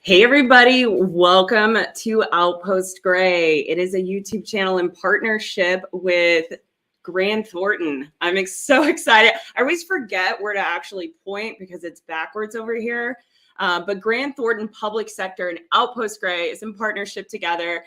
Hey everybody, welcome to Outpost Gray. It is a YouTube channel in partnership with Grant Thornton. I'm so excited. I always forget where to actually point because it's backwards over here. But Grant Thornton Public Sector and Outpost Gray is in partnership together.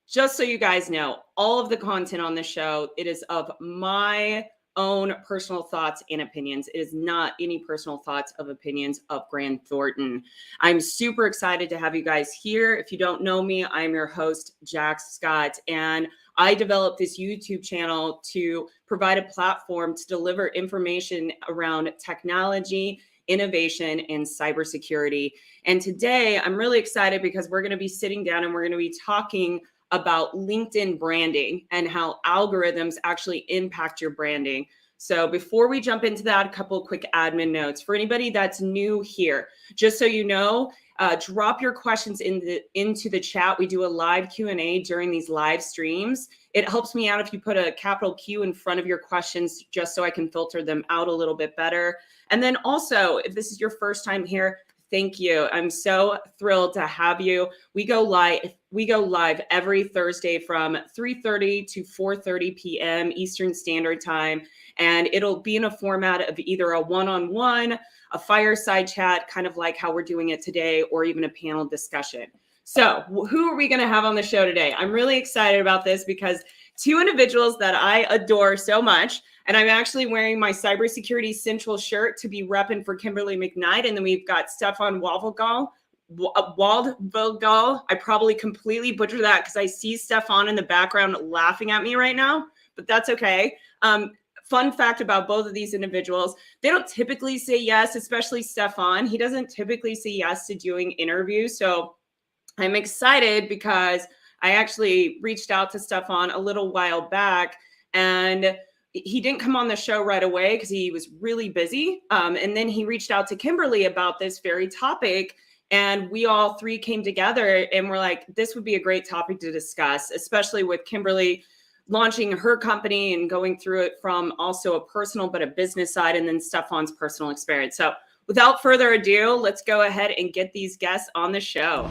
Just so you guys know, all of the content on the show, it is of my own personal thoughts and opinions. It is not any personal thoughts of opinions of Grant Thornton. I'm super excited to have you guys here. If you don't know me, I'm your host, Jax Scott, and I developed this YouTube channel to provide a platform to deliver information around technology, innovation, and cybersecurity. And today I'm really excited because we're going to be sitting down and we're going to be talking about LinkedIn branding and how algorithms actually impact your branding. So before we jump into that, a couple of quick admin notes. For anybody that's new here, just so you know, drop your questions into the chat. We do a live Q&A during these live streams. It helps me out if you put a capital Q in front of your questions, just so I can filter them out a little bit better. And then also, if this is your first time here, thank you. I'm so thrilled to have you. We go we go live every Thursday from 3:30 to 4:30 p.m. Eastern Standard Time. And it'll be in a format of either a one-on-one, a fireside chat, kind of like how we're doing it today, or even a panel discussion. So who are we going to have on the show today? I'm really excited about this because two individuals that I adore so much, and I'm actually wearing my Cybersecurity Central shirt to be repping for Kimberly McKnight. And then we've got Stefan Waldvogel. I probably completely butchered that because I see Stefan in the background laughing at me right now, but that's okay. Fun fact about both of these individuals, they don't typically say yes, especially Stefan. He doesn't typically say yes to doing interviews. So I'm excited because I actually reached out to Stefan a little while back, and he didn't come on the show right away because he was really busy. And then he reached out to Kimberly about this very topic, and we all three came together and we're like, this would be a great topic to discuss, especially with Kimberly launching her company and going through it from also a personal but a business side, and then Stefan's personal experience. So without further ado, let's go ahead and get these guests on the show.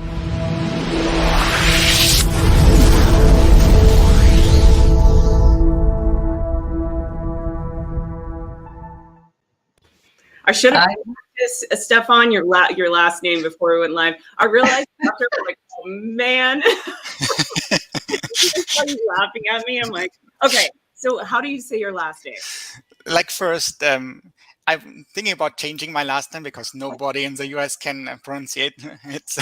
I should have practiced, Stefan, your last name before we went live. I realized after, like, oh man, everybody's laughing at me. I'm like, okay, so how do you say your last name? Like first, I'm thinking about changing my last name because nobody in the US can pronounce it. So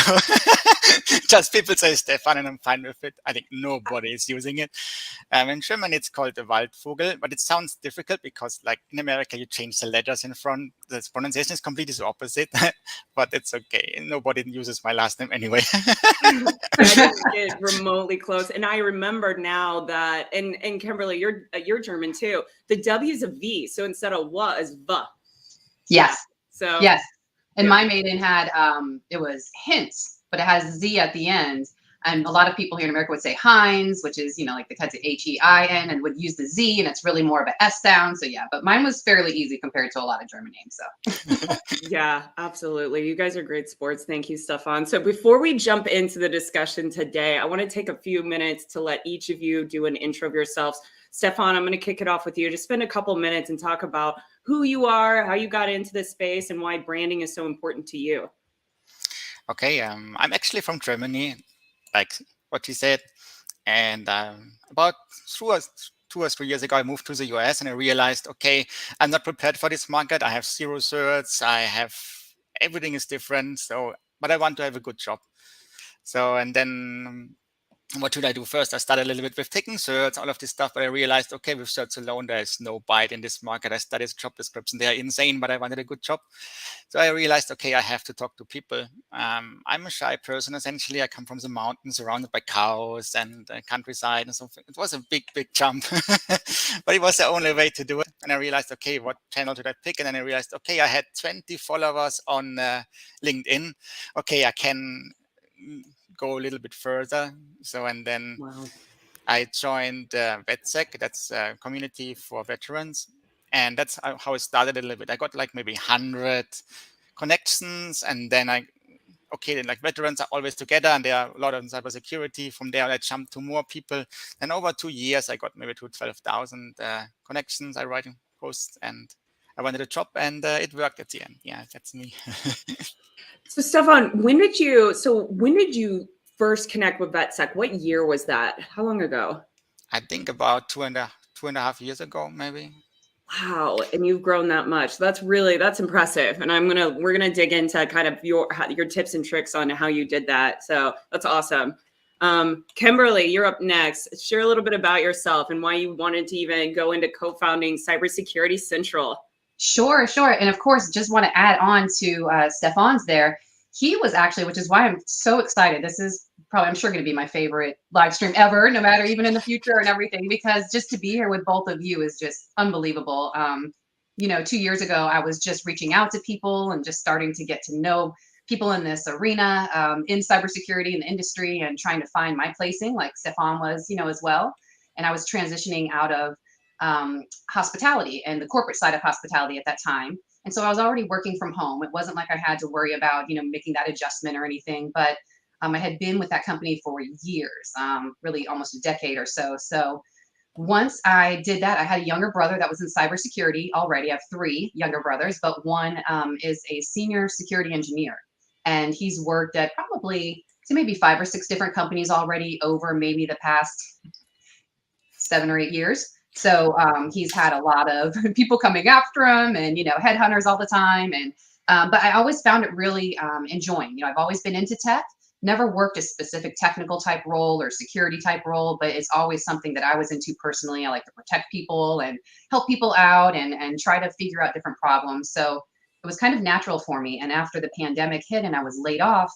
just people say Stefan and I'm fine with it. I think nobody is using it. In German, it's called the Waldvogel, but it sounds difficult because like in America, you change the letters in front. The pronunciation is completely the opposite, but it's okay. Nobody uses my last name anyway. I didn't get remotely close. And I remembered now that, and Kimberly, you're German too. The W is a V. So instead of what is V. Yes. So yes. And my maiden had, it was Hintz, but it has Z at the end. And a lot of people here in America would say Heinz, which is, like the cuts of H-E-I-N, and would use the Z, and it's really more of an S sound. So yeah, but mine was fairly easy compared to a lot of German names. So yeah, absolutely. You guys are great sports. Thank you, Stefan. So before we jump into the discussion today, I want to take a few minutes to let each of you do an intro of yourselves. Stefan, I'm going to kick it off with you. Just spend a couple minutes and talk about who you are, how you got into this space, and why branding is so important to you. Okay, I'm actually from Germany, like what you said. And about 2 or 3 years ago, I moved to the US and I realized, okay, I'm not prepared for this market. I have 0 certs. Everything is different. So, but I want to have a good job. So, and then what should I do first? I started a little bit with taking certs, all of this stuff, but I realized, okay, with certs alone, there's no bite in this market. I studied job description. They are insane, but I wanted a good job. So I realized, okay, I have to talk to people. I'm a shy person, essentially. I come from the mountains surrounded by cows and countryside and something. It was a big, big jump, but it was the only way to do it. And I realized, okay, what channel should I pick? And then I realized, okay, I had 20 followers on LinkedIn. Okay, I can go a little bit further. So, and then I joined VetSec, that's a community for veterans. And that's how it started a little bit. I got like maybe 100 connections. And then then like veterans are always together and there are a lot of cybersecurity. From there, I jumped to more people. And over 2 years, I got maybe to 12,000 connections. I write posts and I wanted a job and it worked at the end. Yeah, that's me. So Stefan, when did you first connect with VetSec? What year was that? How long ago? I think about two and a half years ago, maybe. Wow. And you've grown that much. That's impressive. And we're going to dig into kind of your tips and tricks on how you did that. So that's awesome. Kimberly, you're up next. Share a little bit about yourself and why you wanted to even go into co-founding Cybersecurity Central. Sure. And of course, just want to add on to Stefan's there. He was actually, which is why I'm so excited. This is probably, I'm sure, going to be my favorite live stream ever, no matter even in the future and everything, because just to be here with both of you is just unbelievable. 2 years ago, I was just reaching out to people and just starting to get to know people in this arena, in cybersecurity in the industry, and trying to find my placing like Stefan was, as well. And I was transitioning out of hospitality and the corporate side of hospitality at that time. And so I was already working from home. It wasn't like I had to worry about, making that adjustment or anything. But I had been with that company for years, really almost a decade or so. So once I did that, I had a younger brother that was in cybersecurity already. I have three younger brothers, but one is a senior security engineer. And he's worked at probably maybe 5 or 6 different companies already over maybe the past 7 or 8 years. So he's had a lot of people coming after him and, headhunters all the time. And but I always found it really enjoying. I've always been into tech, never worked a specific technical type role or security type role, but it's always something that I was into personally. I like to protect people and help people out and try to figure out different problems. So it was kind of natural for me. And after the pandemic hit and I was laid off,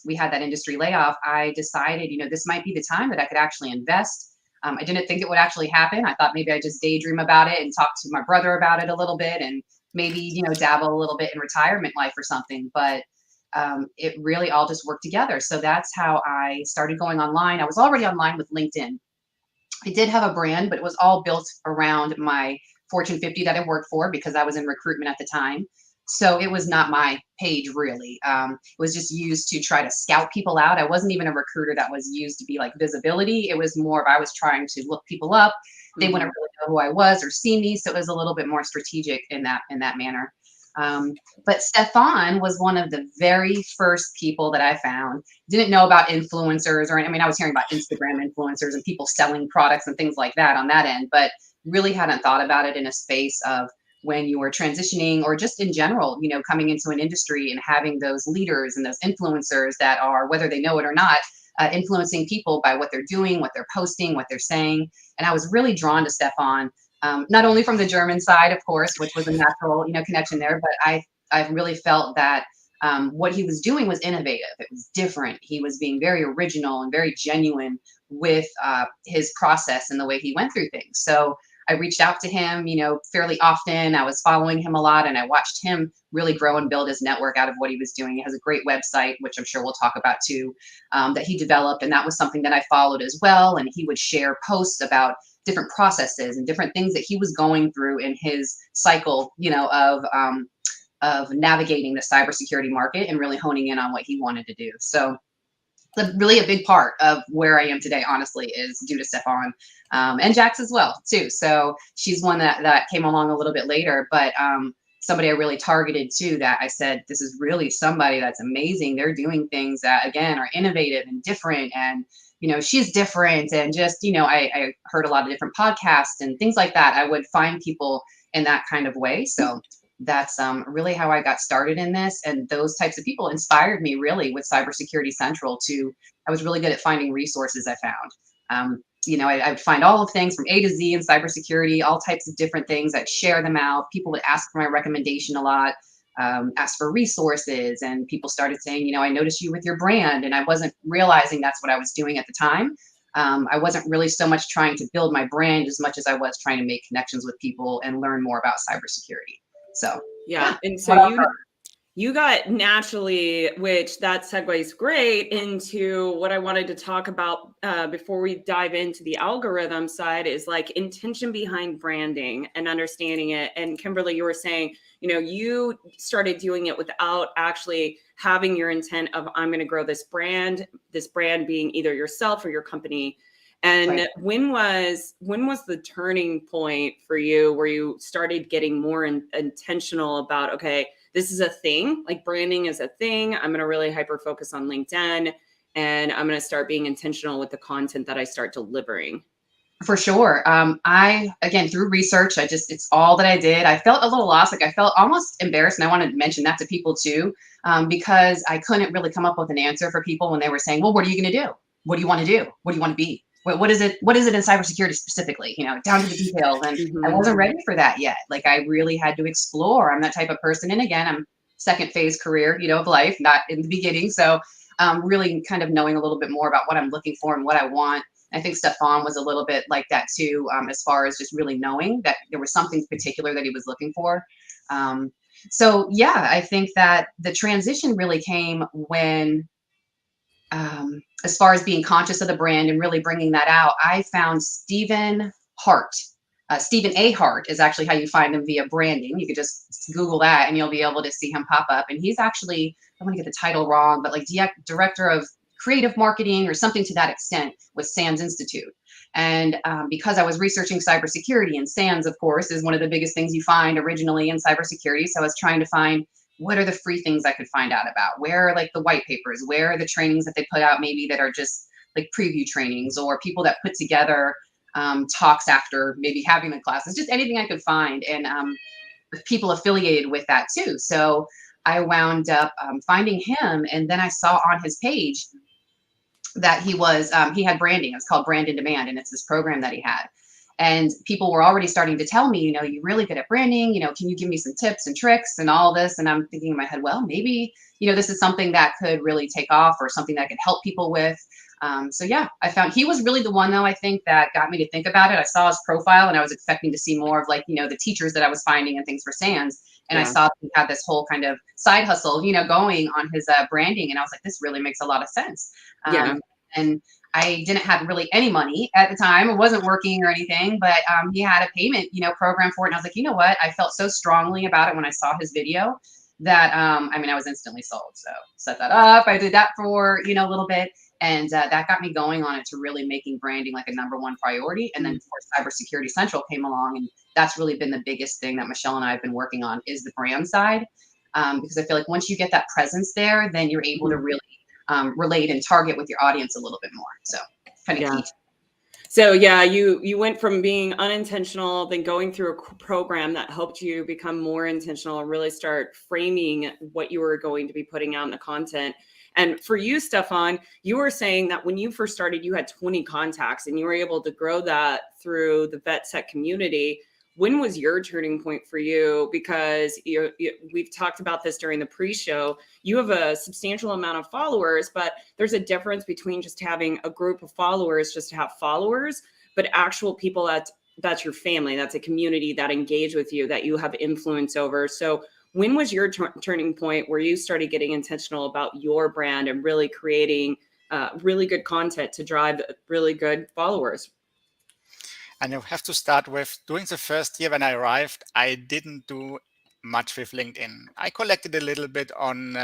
we had that industry layoff. I decided, this might be the time that I could actually invest. I didn't think it would actually happen. I thought maybe I just daydream about it and talk to my brother about it a little bit and maybe, dabble a little bit in retirement life or something. But it really all just worked together. So that's how I started going online. I was already online with LinkedIn. I did have a brand, but it was all built around my Fortune 50 that I worked for because I was in recruitment at the time. So it was not my page really. It was just used to try to scout people out. I wasn't even a recruiter that was used to be like visibility. It was more of I was trying to look people up. They wouldn't really know who I was or see me. So it was a little bit more strategic in that manner. But Stefan was one of the very first people that I found. Didn't know about influencers I was hearing about Instagram influencers and people selling products and things like that on that end, but really hadn't thought about it in a space of when you were transitioning or just in general, coming into an industry and having those leaders and those influencers that are, whether they know it or not, influencing people by what they're doing, what they're posting, what they're saying. And I was really drawn to Stefan. Not only from the German side, of course, which was a natural, connection there, but I really felt that what he was doing was innovative. It was different. He was being very original and very genuine with his process and the way he went through things. So I reached out to him, fairly often. I was following him a lot, and I watched him really grow and build his network out of what he was doing. He has a great website, which I'm sure we'll talk about too, that he developed, and that was something that I followed as well. And he would share posts about different processes and different things that he was going through in his cycle, of navigating the cybersecurity market and really honing in on what he wanted to do. So really a big part of where I am today, honestly, is due to Stefan and Jax as well, too. So she's one that came along a little bit later, but somebody I really targeted too, that I said, this is really somebody that's amazing. They're doing things that, again, are innovative and different. And, she's different. And just, I heard a lot of different podcasts and things like that. I would find people in that kind of way. So that's really how I got started in this. And those types of people inspired me really with Cybersecurity Central I was really good at finding resources I found. I would find all of things from A to Z in cybersecurity, all types of different things. I'd share them out. People would ask for my recommendation a lot, ask for resources, and people started saying, I noticed you with your brand, and I wasn't realizing that's what I was doing at the time. I wasn't really so much trying to build my brand as much as I was trying to make connections with people and learn more about cybersecurity. So yeah. And so you got naturally, which that segues great into what I wanted to talk about before we dive into the algorithm side, is like intention behind branding and understanding it. And Kimberly, you were saying, you started doing it without actually having your intent of, I'm going to grow this brand being either yourself or your company. And right. When was the turning point for you where you started getting more intentional about, okay, this is a thing, like branding is a thing. I'm going to really hyper focus on LinkedIn, and I'm going to start being intentional with the content that I start delivering. For sure. Again, through research, it's all that I did. I felt a little lost. Like I felt almost embarrassed. And I wanted to mention that to people too, because I couldn't really come up with an answer for people when they were saying, well, what are you going to do? What do you want to do? What do you want to be? What is it? What is it in cybersecurity specifically? Down to the details. And I wasn't ready for that yet. Like I really had to explore. I'm that type of person. And again, I'm second phase career, of life, not in the beginning. So really kind of knowing a little bit more about what I'm looking for and what I want. I think Stefan was a little bit like that too, as far as just really knowing that there was something particular that he was looking for. So yeah, I think that the transition really came when, as far as being conscious of the brand and really bringing that out, I found Stephen Hart Stephen A. Hart is actually how you find him via branding. You could just Google that and you'll be able to see him pop up. And he's actually, I want to get the title wrong, but like director of creative marketing or something to that extent with SANS Institute. And because I was researching cybersecurity, and SANS, of course, is one of the biggest things you find originally in cybersecurity. So I was trying to find what are the free things I could find out about? Where are like the white papers? Where are the trainings that they put out maybe that are just like preview trainings, or people that put together talks after maybe having the classes, just anything I could find, and people affiliated with that too. So I wound up finding him, and then I saw on his page that he had branding. It's called Brand in Demand, and it's this program that he had. And people were already starting to tell me, you know, you're really good at branding, you know, can you give me some tips and tricks and all this? And I'm thinking in my head, well, maybe, you know, this is something that could really take off, or something that I could help people with. So yeah, I found he was really the one, though, I think, that got me to think about it. I saw his profile and I was expecting to see more of, like, you know, the teachers that I was finding and things for SANS. And Yeah. I saw he had this whole kind of side hustle, you know, going on his branding. And I was like, this really makes a lot of sense. Yeah. And I didn't have really any money at the time. It wasn't working or anything, but he had a payment, you know, program for it. And I was like, you know what? I felt so strongly about it when I saw his video that, I mean, I was instantly sold. So set that up. I did that for, you know, a little bit. And that got me going on it to really making branding like a #1 priority. And then of course, Cybersecurity Central came along, and that's really been the biggest thing that Michelle and I have been working on, is the brand side. Because I feel like once you get that presence there, then you're able to really relate and target with your audience a little bit more. So kind of key. So yeah, you went from being unintentional, then going through a program that helped you become more intentional and really start framing what you were going to be putting out in the content. And for you, Stefan, you were saying that when you first started, you had 20 contacts and you were able to grow that through the VetSec community. When was your turning point for you? Because we've talked about this during the pre-show. You have a substantial amount of followers, but there's a difference between just having a group of followers just to have followers, but actual people that's your family, that's a community that engage with you, that you have influence over. So when was your turning point where you started getting intentional about your brand and really creating really good content to drive really good followers? And you have to start with, during the first year when I arrived, I didn't do much with LinkedIn. I collected a little bit on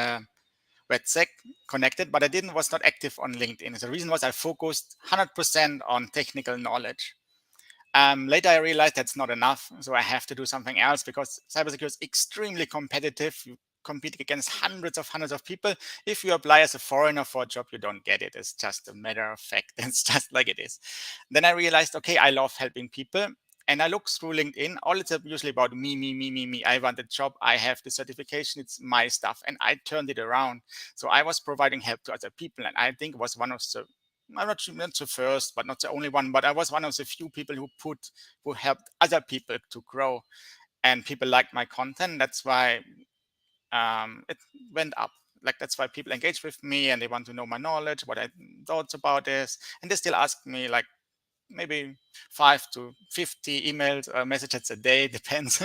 VetSec connected, but I was not active on LinkedIn. The reason was I focused 100% on technical knowledge. Later, I realized that's not enough, so I have to do something else, because cybersecurity is extremely competitive. You compete against hundreds of people. If you apply as a foreigner for a job, you don't get it. It's just a matter of fact. It's just like it is. Then I realized, okay, I love helping people. And I look through LinkedIn. All it's usually about me. I want a job. I have the certification. It's my stuff. And I turned it around. So I was providing help to other people. And I think it was one of the, I'm not the first, but not the only one, but I was one of the few people who helped other people to grow, and people liked my content. That's why it went up. Like, that's why people engage with me and they want to know my knowledge, what I thought about this. And they still ask me like maybe 5 to 50 emails or messages a day, depends.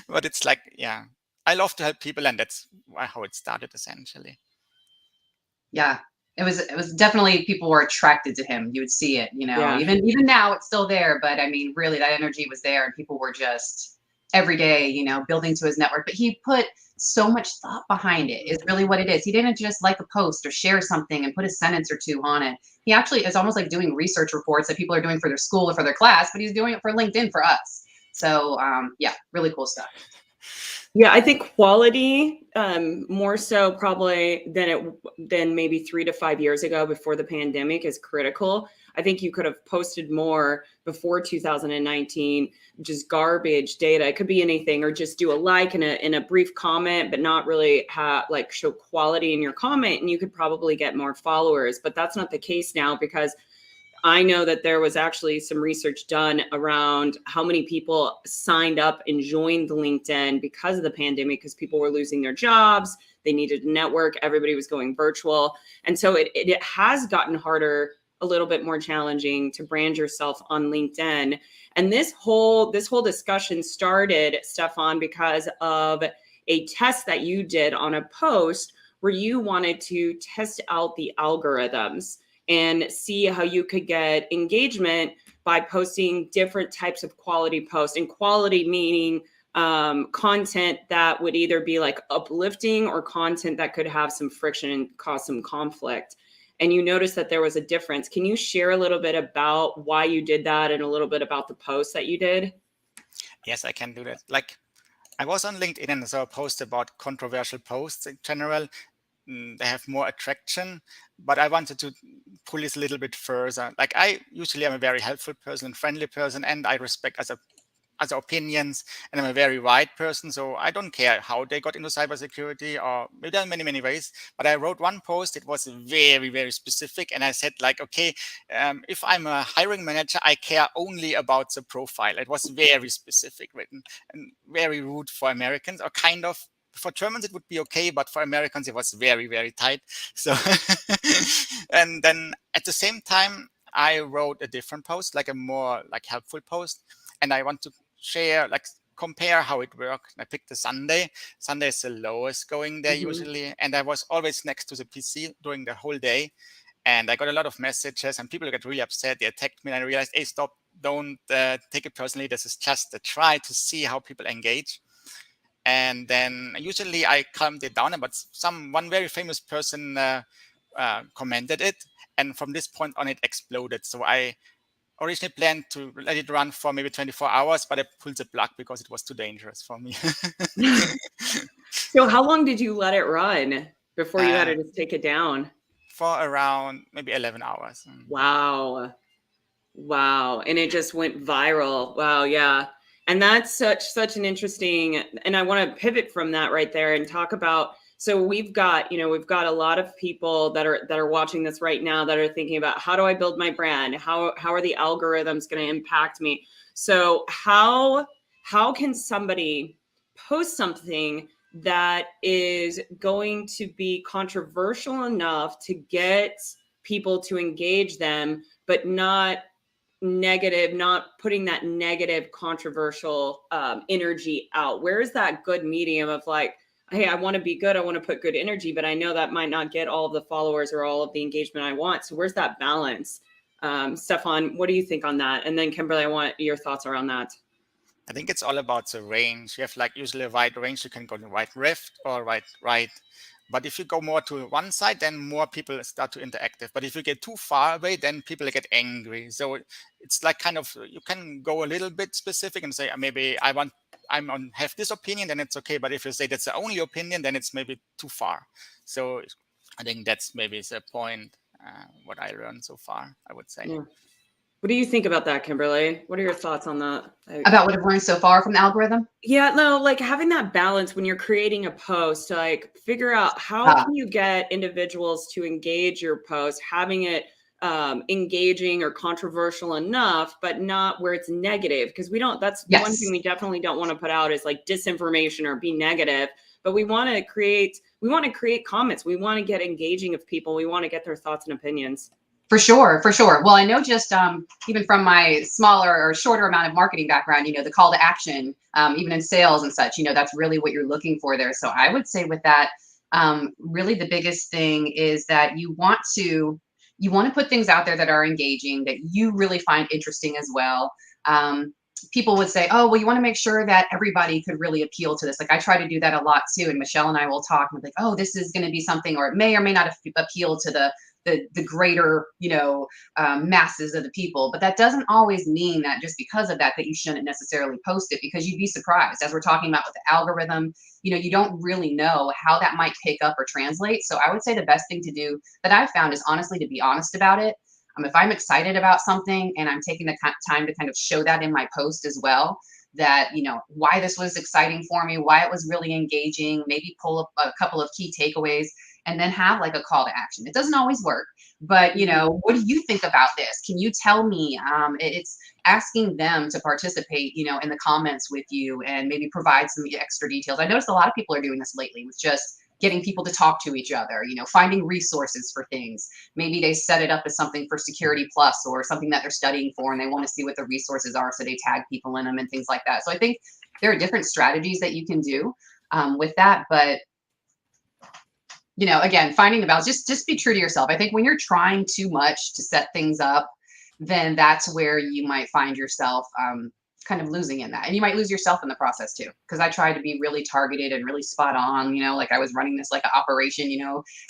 But it's like, yeah, I love to help people, and that's how it started essentially. Yeah. It was definitely, people were attracted to him. You would see it, you know, Yeah. even now it's still there, but I mean, really that energy was there, and people were just every day, you know, building to his network. But he put so much thought behind it, is really what it is. He didn't just like a post or share something and put a sentence or two on it. He actually, it's almost like doing research reports that people are doing for their school or for their class, but he's doing it for LinkedIn for us. So yeah, really cool stuff. Yeah, I think quality more so probably than maybe 3 to 5 years ago before the pandemic is critical. I think you could have posted more before 2019, just garbage data. It could be anything, or just do a like in a brief comment, but not really show quality in your comment, and you could probably get more followers. But that's not the case now, because I know that there was actually some research done around how many people signed up and joined LinkedIn because of the pandemic, because people were losing their jobs. They needed a network. Everybody was going virtual. And so it has gotten harder, a little bit more challenging to brand yourself on LinkedIn. And this whole discussion started, Stefan, because of a test that you did on a post where you wanted to test out the algorithms. and see how you could get engagement by posting different types of quality posts, and quality meaning content that would either be like uplifting or content that could have some friction and cause some conflict. And you noticed that there was a difference. Can you share a little bit about why you did that and a little bit about the post that you did? Yes, I can do that. Like, I was on LinkedIn and saw a post about controversial posts in general. They have more attraction, but I wanted to pull this a little bit further. Like, I usually am a very helpful person, friendly person, and I respect other opinions, and I'm a very wide person, so I don't care how they got into cybersecurity, or maybe there are many, many ways. But I wrote one post, it was very, very specific, and I said, like, okay, if I'm a hiring manager, I care only about the profile. It was very specific written and very rude for Americans, or kind of. For Germans, it would be okay, but for Americans, it was very, very tight. So, and then at the same time, I wrote a different post, like a more like helpful post, and I want to share, like, compare how it worked. I picked the Sunday. Sunday is the lowest going there usually, and I was always next to the PC during the whole day, and I got a lot of messages, and people get really upset. They attacked me, and I realized, hey, stop, don't take it personally. This is just a try to see how people engage. And then usually I calmed it down, but one very famous person commented it, and from this point on, it exploded. So I originally planned to let it run for maybe 24 hours, but I pulled the plug because it was too dangerous for me. So how long did you let it run before you had to just take it down? For around maybe 11 hours. Wow. Wow. And it just went viral. Wow. Yeah. And that's such an interesting, and I want to pivot from that right there and talk about, so we've got a lot of people that are watching this right now that are thinking about, how do I build my brand? How are the algorithms going to impact me? So how can somebody post something that is going to be controversial enough to get people to engage them, but not negative, not putting that negative controversial energy out? Where is that good medium of like, hey, I want to be good, I want to put good energy, but I know that might not get all of the followers or all of the engagement I want. So where's that balance? Stefan, what do you think on that? And then Kimberly, I want your thoughts around that. I think it's all about the range. You have like usually a wide range. You can go to right left or right. But if you go more to one side, then more people start to interact. But if you get too far away, then people get angry. So it's like kind of, you can go a little bit specific and say, maybe have this opinion, then it's okay. But if you say that's the only opinion, then it's maybe too far. So I think that's maybe the point, what I learned so far, I would say. Yeah. What do you think about that, Kimberly? What are your thoughts on that? About what I've learned so far from the algorithm? Yeah, no, like having that balance when you're creating a post, like figure out how can you get individuals to engage your post, having it engaging or controversial enough, but not where it's negative. Because that's one thing we definitely don't want to put out is like disinformation or be negative, but we want to create comments. We want to get engaging of people. We want to get their thoughts and opinions. For sure. Well, I know just even from my smaller or shorter amount of marketing background, the call to action, even in sales and such, that's really what you're looking for there. So I would say with that, really the biggest thing is that you want to put things out there that are engaging, that you really find interesting as well. People would say, oh, well, you want to make sure that everybody could really appeal to this. Like I try to do that a lot too. And Michelle and I will talk and be like, oh, this is going to be something, or it may or may not appeal to the greater, masses of the people. But that doesn't always mean that just because of that you shouldn't necessarily post it, because you'd be surprised. As we're talking about with the algorithm, you don't really know how that might pick up or translate. So I would say the best thing to do that I've found is honestly to be honest about it. If I'm excited about something and I'm taking the time to kind of show that in my post as well, that, why this was exciting for me, why it was really engaging, maybe pull up a couple of key takeaways, and then have like a call to action. It doesn't always work, but what do you think about this? Can you tell me? It's asking them to participate, in the comments with you and maybe provide some extra details. I noticed a lot of people are doing this lately with just getting people to talk to each other, finding resources for things. Maybe they set it up as something for Security Plus or something that they're studying for, and they want to see what the resources are, so they tag people in them and things like that. So I think there are different strategies that you can do with that, but again, finding the balance, just be true to yourself. I think when you're trying too much to set things up, then that's where you might find yourself kind of losing in that. And you might lose yourself in the process too. Because I tried to be really targeted and really spot on, like I was running this like an operation,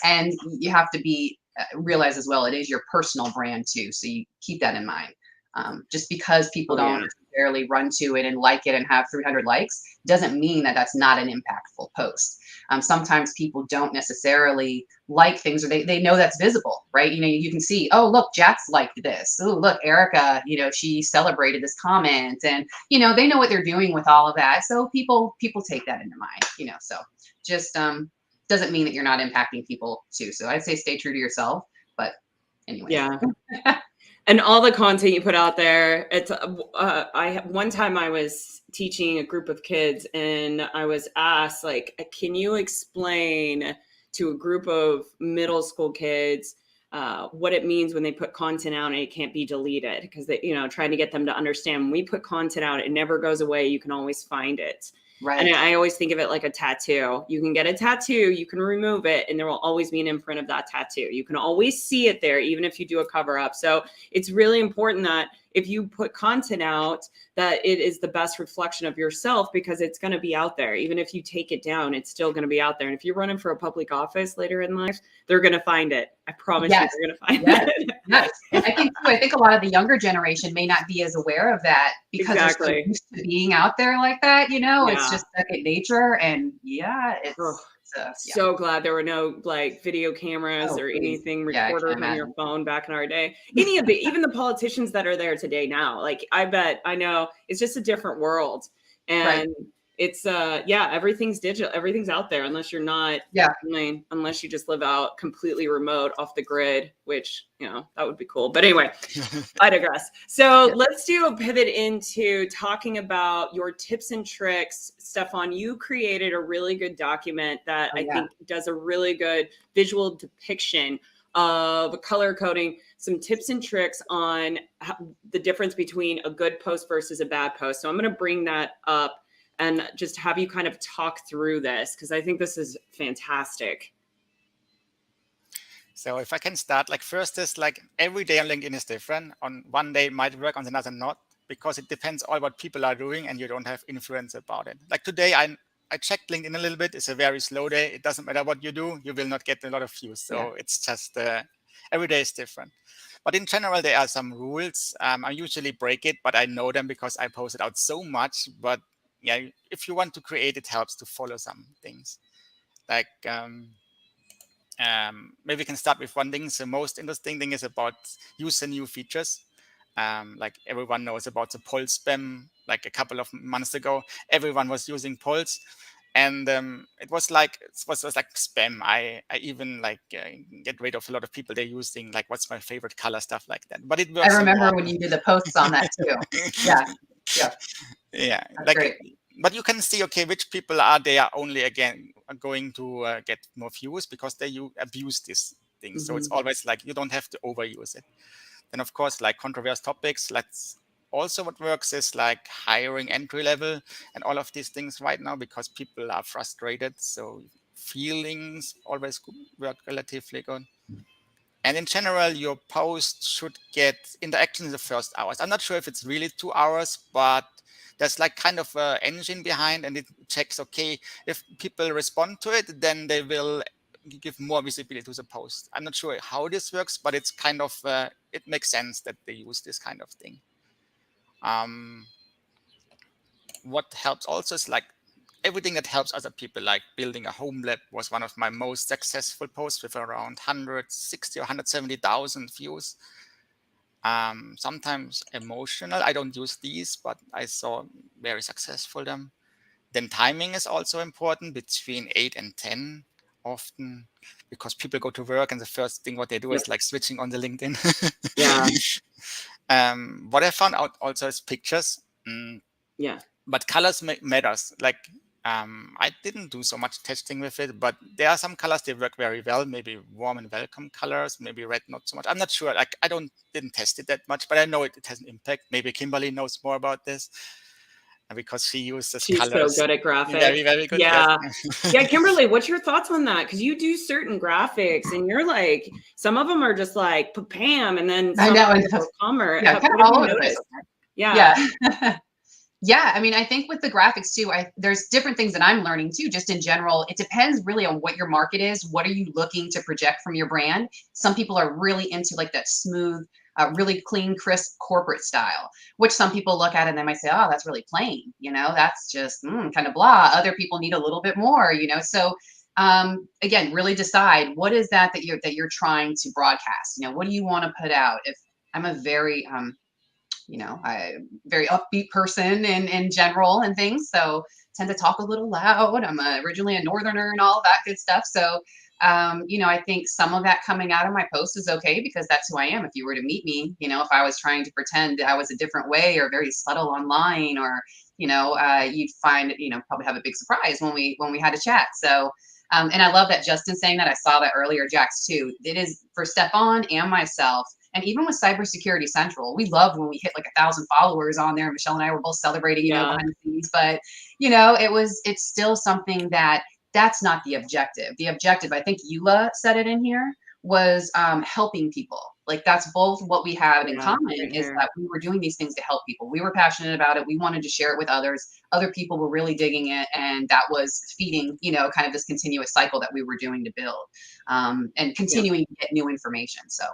and you have to be realize as well, it is your personal brand too. So you keep that in mind. Just because people don't necessarily run to it and like it and have 300 likes doesn't mean that that's not an impactful post. Sometimes people don't necessarily like things, or they know that's visible, right? You can see, oh, look, Jack's liked this. Oh, look, Erica, she celebrated this comment, and, they know what they're doing with all of that. So people take that into mind, so just doesn't mean that you're not impacting people too. So I'd say stay true to yourself, but anyway. Yeah. And all the content you put out there, it's one time I was teaching a group of kids and I was asked, like, can you explain to a group of middle school kids what it means when they put content out and it can't be deleted? Because they, trying to get them to understand when we put content out, it never goes away. You can always find it. Right. And I always think of it like a tattoo. You can get a tattoo, you can remove it, and there will always be an imprint of that tattoo. You can always see it there, even if you do a cover up. So it's really important that if you put content out, that it is the best reflection of yourself, because it's going to be out there. Even if you take it down, it's still going to be out there. And if you're running for a public office later in life, they're going to find it. I promise you, they're going to find it. Yes. I think a lot of the younger generation may not be as aware of that because they're so used to being out there like that. It's just second nature. And so glad there were no like video cameras or anything recorded on your phone back in our day. Even the politicians that are there today now, like I know it's just a different world. And it's everything's digital, everything's out there, unless you're not, unless you just live out completely remote off the grid, which, that would be cool. But anyway, I digress. So let's do a pivot into talking about your tips and tricks. Stefan, you created a really good document that I think does a really good visual depiction of color coding, some tips and tricks on the difference between a good post versus a bad post. So I'm going to bring that up and just have you kind of talk through this, because I think this is fantastic. So if I can start, first is every day on LinkedIn is different. On one day it might work, on another not, because it depends all what people are doing and you don't have influence about it. Like today, I checked LinkedIn a little bit. It's a very slow day. It doesn't matter what you do, you will not get a lot of views. So it's just every day is different. But in general, there are some rules. I usually break it, but I know them because I post it out so much. But if you want to create, it helps to follow some things. Maybe we can start with one thing. The most interesting thing is about user new features. Like everyone knows about the poll spam. Like a couple of months ago, everyone was using polls, and it was like spam. I even get rid of a lot of people. They're using what's my favorite color, stuff like that. But it works. I remember when you did the posts on that too. Yeah. That's great. But you can see, which people are only going to get more views because they abuse this thing. Mm-hmm. So it's always you don't have to overuse it. Then of course, controversial topics. Also what works is hiring entry level and all of these things right now, because people are frustrated. So feelings always work relatively good. And in general, your post should get interaction in the first hours. I'm not sure if it's really 2 hours, but there's kind of an engine behind, and it checks, if people respond to it, then they will give more visibility to the post. I'm not sure how this works, but it's kind of, it makes sense that they use this kind of thing. What helps also is everything that helps other people, like building a home lab was one of my most successful posts with around 160 or 170,000 views. Sometimes emotional. I don't use these, but I saw very successful them. Then timing is also important, between 8 and 10 often, because people go to work and the first thing what they do is switching on the LinkedIn. What I found out also is pictures. But colors matters. I didn't do so much testing with it, but there are some colors that work very well. Maybe warm and welcome colors, maybe red not so much. I'm not sure. I didn't test it that much, but I know it has an impact. Maybe Kimberly knows more about this. and because she uses She's colors. so good at graphics. Very, very good. Yeah. Yes. Yeah, Kimberly, what's your thoughts on that? Because you do certain graphics and you're like, some of them are just like pam, and then I some know. are more calmer. Yeah, kind What of have all you over the place. noticed? Yeah. Yeah. Yeah, I mean, I think with the graphics too, there's different things that I'm learning too, just in general. It depends really on what your market is. What are you looking to project from your brand? Some people are really into like that smooth, really clean, crisp corporate style, which some people look at and they might say, oh, that's really plain. That's just kind of blah. Other people need a little bit more, So again, really decide what is that you're trying to broadcast. What do you want to put out? If I'm a very I'm very upbeat person in general and things. So tend to talk a little loud. I'm originally a Northerner and all that good stuff. So, I think some of that coming out of my post is okay because that's who I am. If you were to meet me, if I was trying to pretend I was a different way or very subtle online or, you'd find, probably have a big surprise when we had a chat. So, and I love that Justin saying that. I saw that earlier, Jax, too. It is for Stefan and myself. And even with Cybersecurity Central, we love when we hit like 1,000 followers on there. Michelle and I were both celebrating, behind the scenes. But, it's still something that's not the objective. The objective, I think Eula said it in here, was helping people. Like that's both what we have in common is that we were doing these things to help people. We were passionate about it. We wanted to share it with others. Other people were really digging it. And that was feeding, kind of this continuous cycle that we were doing to build and continuing to get new information. So.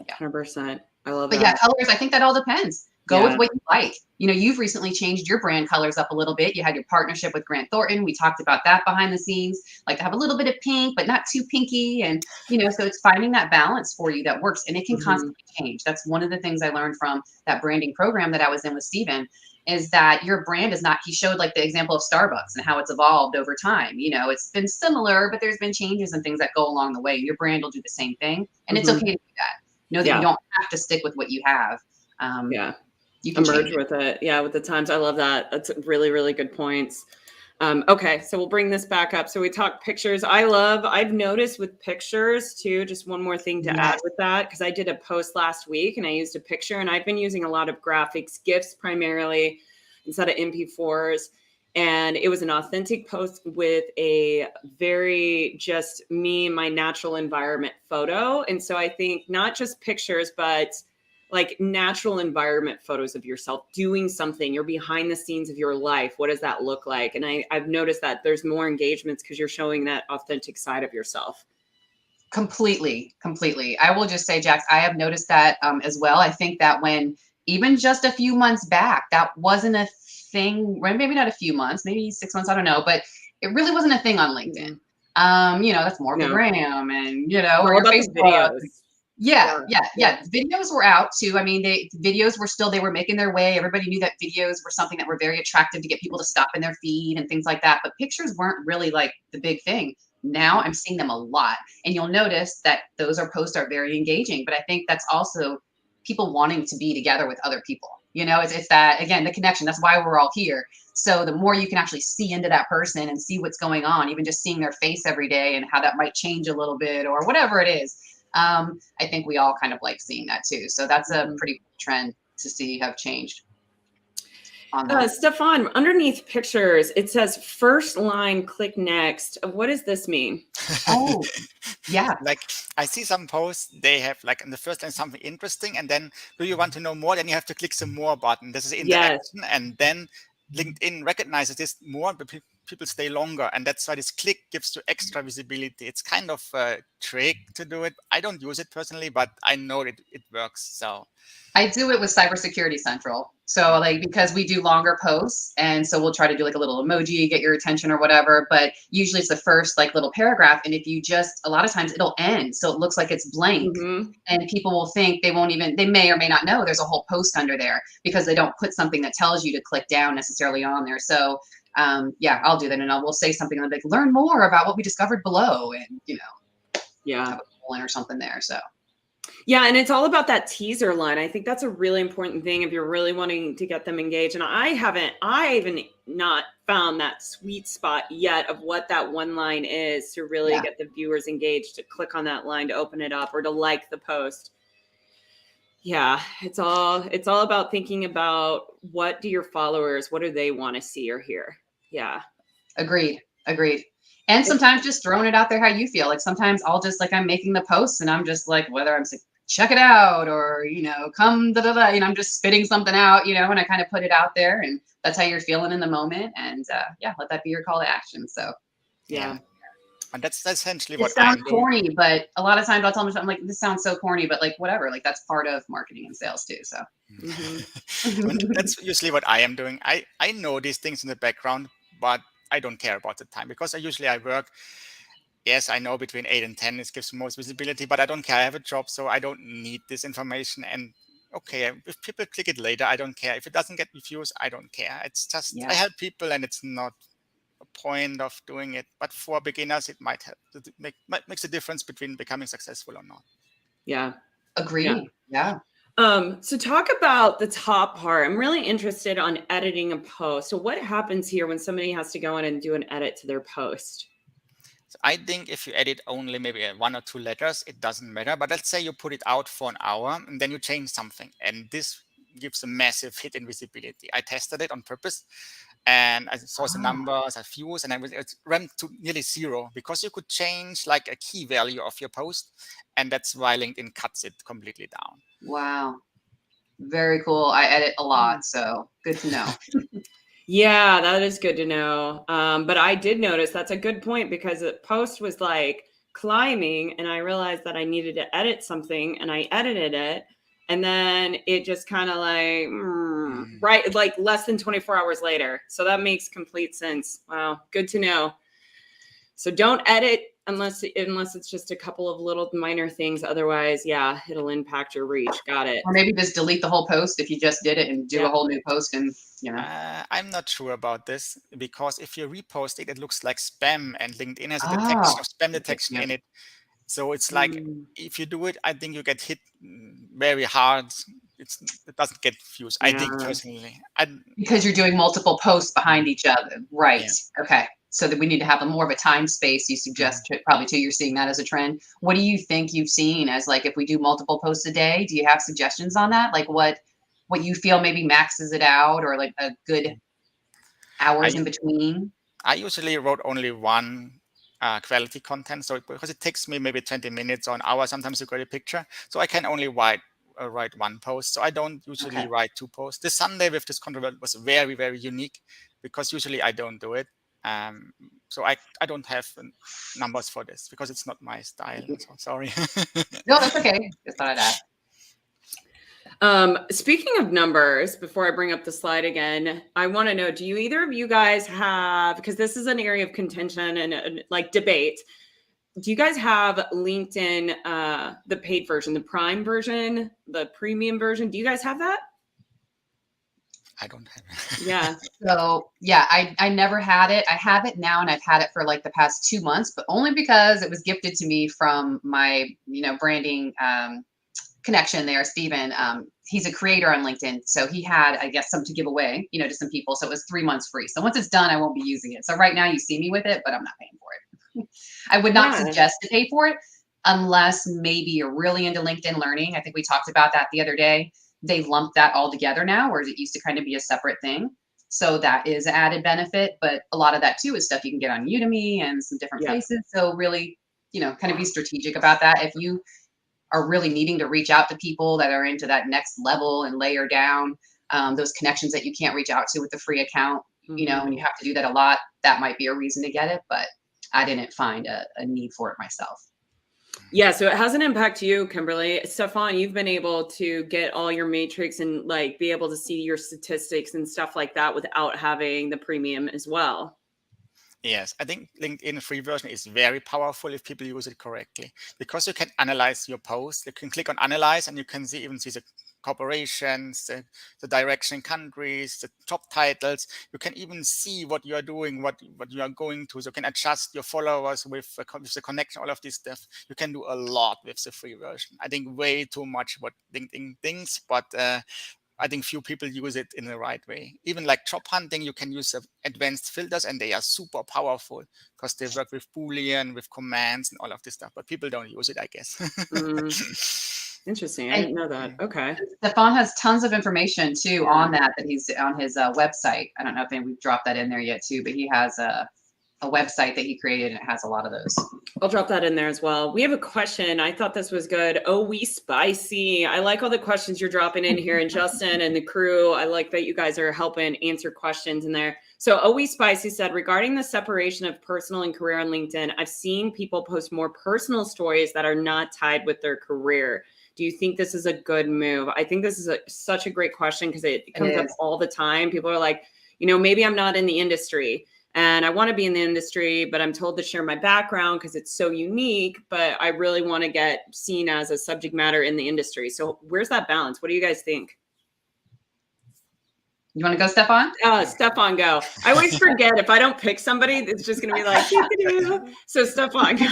Yeah. 100%. I love that. But yeah, colors, I think that all depends. Go with what you like. You've recently changed your brand colors up a little bit. You had your partnership with Grant Thornton. We talked about that behind the scenes, like to have a little bit of pink, but not too pinky. And, so it's finding that balance for you that works and it can constantly change. That's one of the things I learned from that branding program that I was in with Steven is that your brand is not, he showed like the example of Starbucks and how it's evolved over time. It's been similar, but there's been changes and things that go along the way. Your brand will do the same thing. And it's okay to do that. Know that you don't have to stick with what you have. You can emerge with it. Yeah, with the times. I love that. That's really, really good points. Okay, so we'll bring this back up. So we talked pictures. I've noticed with pictures too, just one more thing to add with that, because I did a post last week and I used a picture and I've been using a lot of graphics, GIFs primarily instead of MP4s. And it was an authentic post with a very just me, my natural environment photo. And so I think not just pictures, but like natural environment photos of yourself doing something, you're behind the scenes of your life. What does that look like? And I've noticed that there's more engagements because you're showing that authentic side of yourself. Completely. I will just say, Jax, I have noticed that as well. I think that when even just a few months back, that wasn't a thing, maybe not a few months, maybe 6 months, I don't know, but it really wasn't a thing on LinkedIn. That's more of the gram and, or your Facebook. Videos. Yeah. Videos were out too. I mean, videos were still, they were making their way. Everybody knew that videos were something that were very attractive to get people to stop in their feed and things like that. But pictures weren't really like the big thing. Now I'm seeing them a lot. And you'll notice that those posts are very engaging. But I think that's also people wanting to be together with other people. It's that, again, the connection. That's why we're all here. So the more you can actually see into that person and see what's going on, even just seeing their face every day and how that might change a little bit or whatever it is. I think we all kind of like seeing that too. So that's a pretty cool trend to see have changed. Stefan, underneath pictures, it says first line, click next. What does this mean? Oh, yeah. Like I see some posts, they have like in the first line something interesting. And then do you want to know more? Then you have to click the more button. This is interaction. Yes. And then LinkedIn recognizes this more, but people stay longer. And that's why this click gives you extra visibility. It's kind of a trick to do it. I don't use it personally, but I know it works. So I do it with Cybersecurity Central. So like, because we do longer posts and so we'll try to do like a little emoji, get your attention or whatever, but usually it's the first like little paragraph. And if you a lot of times it'll end. So it looks like it's blank and people will think they may or may not know there's a whole post under there because they don't put something that tells you to click down necessarily on there. So I'll do that. And we'll say something like, learn more about what we discovered below and, have a poll or something there. So. Yeah. And it's all about that teaser line. I think that's a really important thing if you're really wanting to get them engaged. And I even not found that sweet spot yet of what that one line is to really get the viewers engaged, to click on that line, to open it up or to like the post. Yeah, it's all about thinking about what do your followers, what do they want to see or hear? Yeah. Agreed. Agreed. And sometimes just throwing it out there how you feel. Like sometimes I'll just like I'm making the posts and I'm just like whether I'm saying check it out or come I'm just spitting something out, and I kind of put it out there and that's how you're feeling in the moment and yeah, let that be your call to action. So Yeah. And that's essentially it what sounds I'm doing. corny, but a lot of times I'll tell them, I'm like, this sounds so corny, but like whatever, like that's part of marketing and sales too. So And that's usually what I am doing. I know these things in the background, but I don't care about the time because I work. Yes, I know between 8 and 10 it gives most visibility, but I don't care. I have a job, so I don't need this information. And okay, if people click it later, I don't care. If it doesn't get views, I don't care. It's just I yeah, help people, and it's not a point of doing it. But for beginners, it might help. Makes a difference between becoming successful or not. Yeah. agree. Yeah. So talk about the top part. I'm really interested on editing a post. So what happens here when somebody has to go in and do an edit to their post? So I think if you edit only maybe 1 or 2 letters, it doesn't matter. But let's say you put it out for an hour and then you change something, and this gives a massive hit in visibility. I tested it on purpose, and I saw the numbers, I views, and it ramped to nearly 0 because you could change like a key value of your post, and that's why LinkedIn cuts it completely down. Wow. Very cool. I edit a lot, so good to know. Yeah, that is good to know. But I did notice that's a good point because the post was like climbing and I realized that I needed to edit something and I edited it. And then it just kind of like, right, like less than 24 hours later. So that makes complete sense. Wow, good to know. So don't edit unless it's just a couple of little minor things. Otherwise, yeah, it'll impact your reach. Got it. Or maybe just delete the whole post if you just did it and do a whole new post and I'm not sure about this because if you repost it, it looks like spam, and LinkedIn has a Oh, detection of spam detection in it. So it's like if you do it, I think you get hit very hard. It doesn't get views. I think personally, because you're doing multiple posts behind each other, right? Yeah. Okay, so that we need to have a more of a time space. You suggest probably too. You're seeing that as a trend. What do you think you've seen as like if we do multiple posts a day? Do you have suggestions on that? Like what you feel maybe maxes it out, or like a good hours in between? I usually wrote only one quality content, so because it takes me maybe 20 minutes or an hour sometimes to create a picture, so I can only write one post. So I don't usually write 2 posts. This Sunday with this controversy was very, very unique because usually I don't do it. So I don't have numbers for this because it's not my style. So sorry. No, that's okay. Just thought I'd ask. Speaking of numbers, before I bring up the slide again, I want to know, do you either of you guys have, because this is an area of contention and like debate, do you guys have LinkedIn, the paid version, the Prime version, the premium version? Do you guys have that? I don't have it. Yeah. So yeah, I never had it. I have it now and I've had it for like the past 2 months, but only because it was gifted to me from my, branding connection there, Steven. He's a creator on LinkedIn. So he had, I guess, some to give away, to some people. So it was 3 months free. So once it's done, I won't be using it. So right now you see me with it, but I'm not paying for it. I would not suggest to pay for it unless maybe you're really into LinkedIn learning. I think we talked about that the other day. They've lumped that all together now, whereas it used to kind of be a separate thing. So that is an added benefit, but a lot of that too is stuff you can get on Udemy and some different places. So really, kind of be strategic about that. If you are really needing to reach out to people that are into that next level and layer down those connections that you can't reach out to with the free account, and you have to do that a lot, that might be a reason to get it, but I didn't find a need for it myself. Yeah, so it has an impact to you, Kimberly. Stefan, you've been able to get all your matrix and like be able to see your statistics and stuff like that without having the premium as well. Yes, I think LinkedIn free version is very powerful if people use it correctly because you can analyze your post. You can click on analyze and you can even see the corporations, the direction, countries, the top titles. You can even see what you are doing, what you are going to. So you can adjust your followers with the connection, all of this stuff. You can do a lot with the free version. I think way too much what LinkedIn thinks, but I think few people use it in the right way. Even like job hunting, you can use advanced filters and they are super powerful because they work with Boolean, with commands and all of this stuff, but people don't use it, I guess. Interesting. I And didn't know that. Okay. Stefan has tons of information too Yeah. on that he's on his website. I don't know if we've dropped that in there yet too, but he has a website that he created and it has a lot of those. I'll drop that in there as well. We have a question. I thought this was good. Oh, we spicy. I like all the questions you're dropping in here. And Justin and the crew, I like that you guys are helping answer questions in there. So Oh, we spicy said, regarding the separation of personal and career on LinkedIn, I've seen people post more personal stories that are not tied with their career. Do you think this is a good move? I think this is such a great question because it comes up all the time. People are like, maybe I'm not in the industry and I want to be in the industry, but I'm told to share my background because it's so unique, but I really want to get seen as a subject matter in the industry. So where's that balance? What do you guys think? You want to go, Stefan? Stefan, go. I always forget if I don't pick somebody, it's just going to be like, so Stefan, go.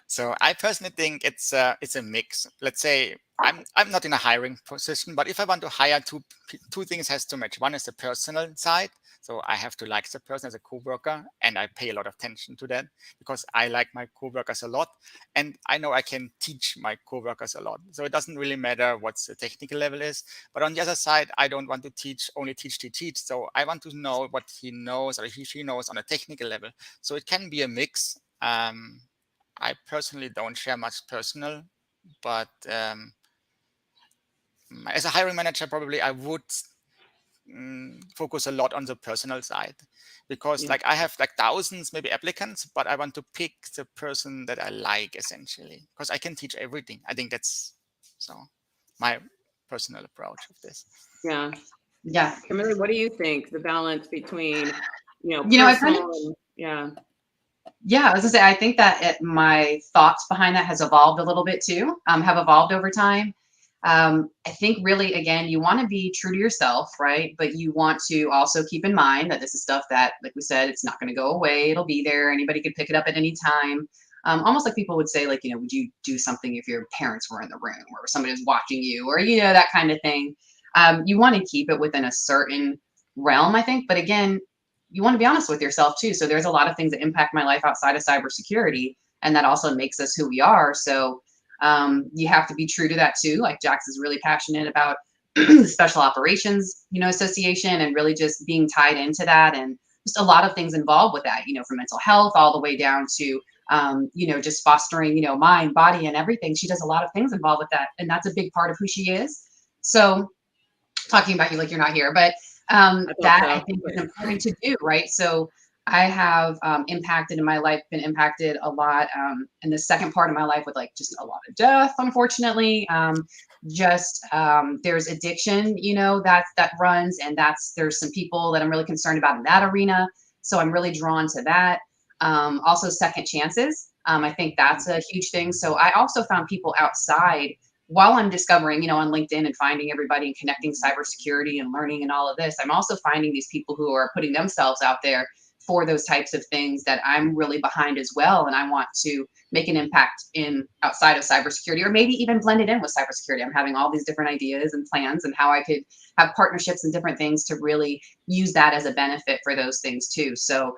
So I personally think it's a mix. Let's say I'm not in a hiring position, but if I want to hire, two things has to match. One is the personal side. So I have to like the person as a coworker, and I pay a lot of attention to that because I like my coworkers a lot, and I know I can teach my coworkers a lot. So it doesn't really matter what the technical level is. But on the other side, I don't want to only teach. So I want to know what he knows or she knows on a technical level. So it can be a mix. I personally don't share much personal, but as a hiring manager, probably I would focus a lot on the personal side because like I have like thousands maybe applicants, but I want to pick the person that I like essentially because I can teach everything. I think that's my personal approach of this. Yeah. Kimberly, what do you think? The balance between, personal Yeah, I was gonna say, I think that my thoughts behind that has evolved a little bit too, have evolved over time. I think really, again, you want to be true to yourself, right? But you want to also keep in mind that this is stuff that, like we said, it's not going to go away. It'll be there. Anybody could pick it up at any time. Almost like people would say, like, would you do something if your parents were in the room or somebody was watching you or, that kind of thing. You want to keep it within a certain realm, I think. But again, you want to be honest with yourself too. So there's a lot of things that impact my life outside of cybersecurity, and that also makes us who we are. So you have to be true to that too. Like Jax is really passionate about the Special Operations, Association, and really just being tied into that, and just a lot of things involved with that, from mental health all the way down to, just fostering, mind, body, and everything. She does a lot of things involved with that, and that's a big part of who she is. So talking about you like you're not here, but I think is important to do, right? So I have impacted in my life, been impacted a lot in the second part of my life with like just a lot of death, unfortunately. There's addiction, that runs, and there's some people that I'm really concerned about in that arena. So I'm really drawn to that. Also second chances. I think that's a huge thing. So I also found people outside while I'm discovering, on LinkedIn and finding everybody and connecting cybersecurity and learning and all of this. I'm also finding these people who are putting themselves out there for those types of things that I'm really behind as well. And I want to make an impact outside of cybersecurity, or maybe even blend it in with cybersecurity. I'm having all these different ideas and plans and how I could have partnerships and different things to really use that as a benefit for those things too. So,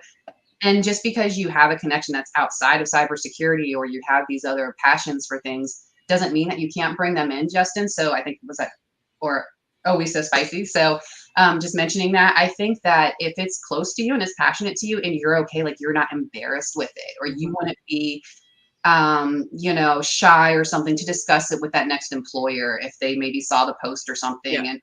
and just because you have a connection that's outside of cybersecurity, or you have these other passions for things, doesn't mean that you can't bring them in, Justin. So I think we so spicy. So just mentioning that, I think that if it's close to you and it's passionate to you and you're okay, like you're not embarrassed with it, or you wouldn't be, shy or something to discuss it with that next employer if they maybe saw the post or something. And